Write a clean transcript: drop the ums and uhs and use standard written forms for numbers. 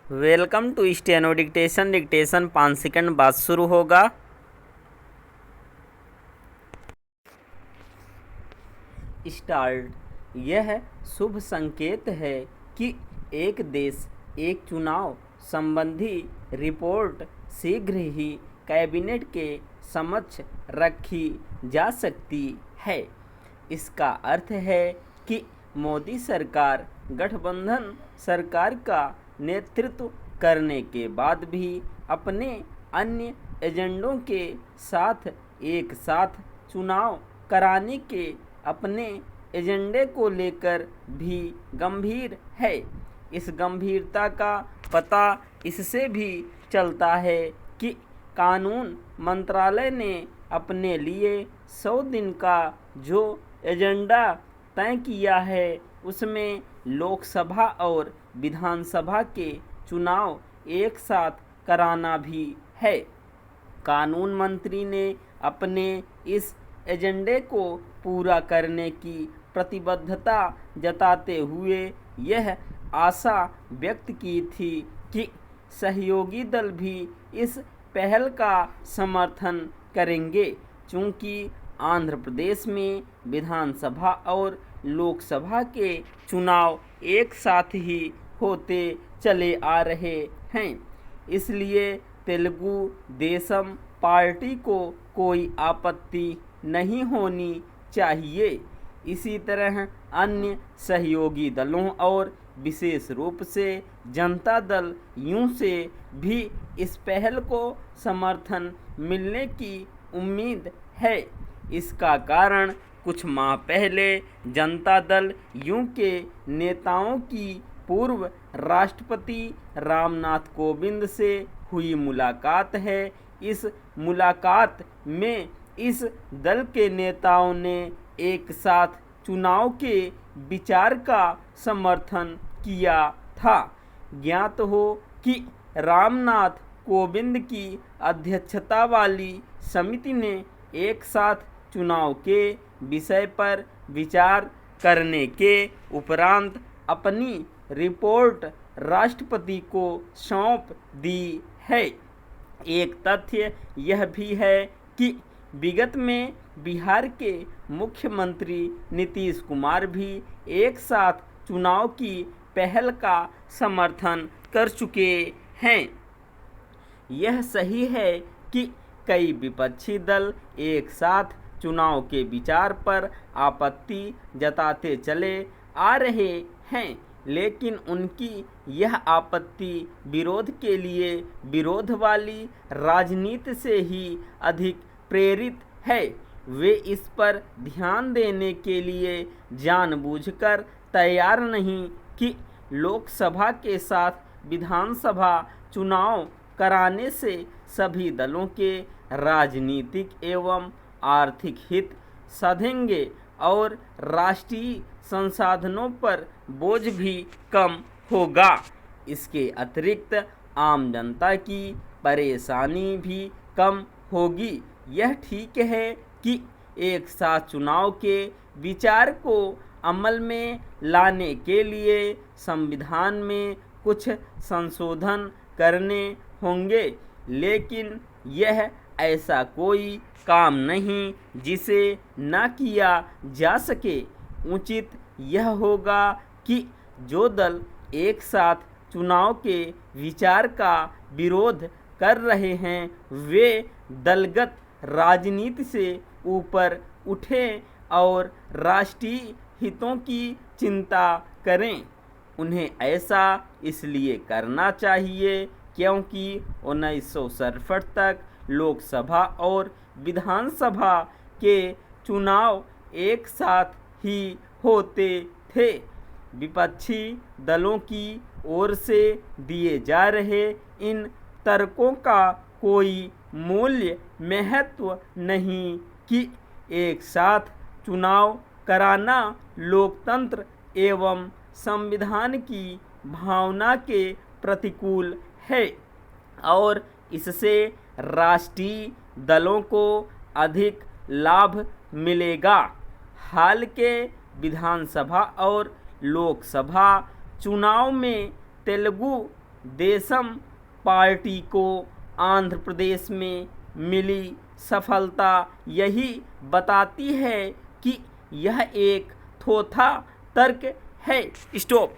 Welcome to steno dictation. Dictation 5 second बाद शुरू होगा। स्टार्ट। यह शुभ संकेत है कि एक देश एक चुनाव संबंधी रिपोर्ट शीघ्र ही कैबिनेट के समक्ष रखी जा सकती है। इसका अर्थ है कि मोदी सरकार गठबंधन सरकार का नेतृत्व करने के बाद भी अपने अन्य एजेंडों के साथ एक साथ चुनाव कराने के अपने एजेंडे को लेकर भी गंभीर है। इस गंभीरता का पता इससे भी चलता है कि कानून मंत्रालय ने अपने लिए 100 दिन का जो एजेंडा तय किया है उसमें लोकसभा और विधानसभा के चुनाव एक साथ कराना भी है। कानून मंत्री ने अपने इस एजेंडे को पूरा करने की प्रतिबद्धता जताते हुए यह आशा व्यक्त की थी कि सहयोगी दल भी इस पहल का समर्थन करेंगे, चूँकि आंध्र प्रदेश में विधानसभा और लोकसभा के चुनाव एक साथ ही होते चले आ रहे हैं। इसलिए तेलुगु देशम पार्टी को कोई आपत्ति नहीं होनी चाहिए। इसी तरह अन्य सहयोगी दलों और विशेष रूप से जनता दल यूं से भी इस पहल को समर्थन मिलने की उम्मीद है। इसका कारण कुछ माह पहले जनता दल यूं के नेताओं की पूर्व राष्ट्रपति रामनाथ कोविंद से हुई मुलाकात है। इस मुलाकात में इस दल के नेताओं ने एक साथ चुनाव के विचार का समर्थन किया था। ज्ञात हो कि रामनाथ कोविंद की अध्यक्षता वाली समिति ने एक साथ चुनाव के विषय पर विचार करने के उपरांत अपनी रिपोर्ट राष्ट्रपति को सौंप दी है। एक तथ्य यह भी है कि विगत में बिहार के मुख्यमंत्री नीतीश कुमार भी एक साथ चुनाव की पहल का समर्थन कर चुके हैं। यह सही है कि कई विपक्षी दल एक साथ चुनाव के विचार पर आपत्ति जताते चले आ रहे हैं, लेकिन उनकी यह आपत्ति विरोध के लिए विरोध वाली राजनीति से ही अधिक प्रेरित है। वे इस पर ध्यान देने के लिए जानबूझकर तैयार नहीं कि लोकसभा के साथ विधानसभा चुनाव कराने से सभी दलों के राजनीतिक एवं आर्थिक हित साधेंगे और राष्ट्रीय संसाधनों पर बोझ भी कम होगा। इसके अतिरिक्त आम जनता की परेशानी भी कम होगी। यह ठीक है कि एक साथ चुनाव के विचार को अमल में लाने के लिए संविधान में कुछ संशोधन करने होंगे, लेकिन यह ऐसा कोई काम नहीं जिसे न किया जा सके। उचित यह होगा कि जो दल एक साथ चुनाव के विचार का विरोध कर रहे हैं वे दलगत राजनीति से ऊपर उठें और राष्ट्रीय हितों की चिंता करें। उन्हें ऐसा इसलिए करना चाहिए क्योंकि 1967 तक लोकसभा और विधानसभा के चुनाव एक साथ ही होते थे। विपक्षी दलों की ओर से दिए जा रहे इन तर्कों का कोई मूल्य महत्व नहीं कि एक साथ चुनाव कराना लोकतंत्र एवं संविधान की भावना के प्रतिकूल है और इससे राष्ट्रीय दलों को अधिक लाभ मिलेगा। हाल के विधानसभा और लोकसभा चुनाव में तेलुगु देशम पार्टी को आंध्र प्रदेश में मिली सफलता यही बताती है कि यह एक थोथा तर्क है। स्टॉप।